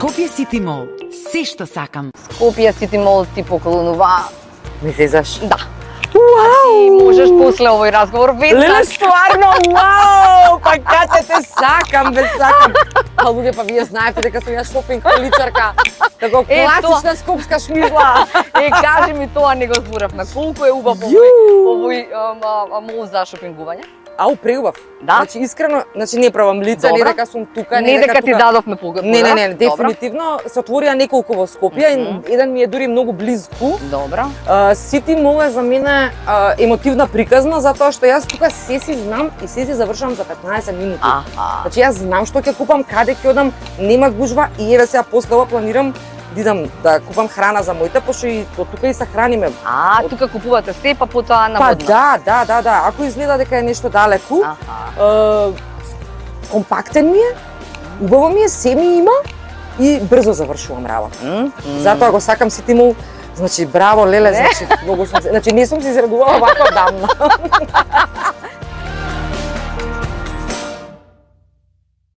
Скопје Сити Мол. Се што сакам. Скопје Сити Мол ти поклонува. Ми зезаш? Да. Уау! Ти можеш после овој разговор Леле, веднаш. стварно, вау! Па кате те сакам, бе сакам. Па луѓе, па вие знаете дека сум ја шопинг поличарка. Тако класична скопска шмизла. Кажи ми тоа, не го зборавме. Колку е убав овој мол за шопингување? Ау, преубав. Да? Значи, искрено, не правам лица, не Добра. дека сум тука, Не дека ти тука. дадовме погодба. Не, дефинитивно се отворија неколку во Скопје, еден ми е дури многу близку. Добро. Сити Мол е за мене емотивна приказна, затоа што јас тука се си знам и се си завршувам за 15 минути. Значи јас знам што ќе купам, каде ќе одам, нема гужва и еве сега после ова планирам да идам да купам храна за моите, пошто и од тука и се храниме. Тука купувате се, па потоа на Па водно. да. Ако изгледа дека е нешто далеку, компактен ми е, убаво ми е, се ми има и брзо завршувам работа. Затоа го сакам Сити Мол. Значи, браво, леле, значи, многу сум, значи не сум се израдувала вака давно.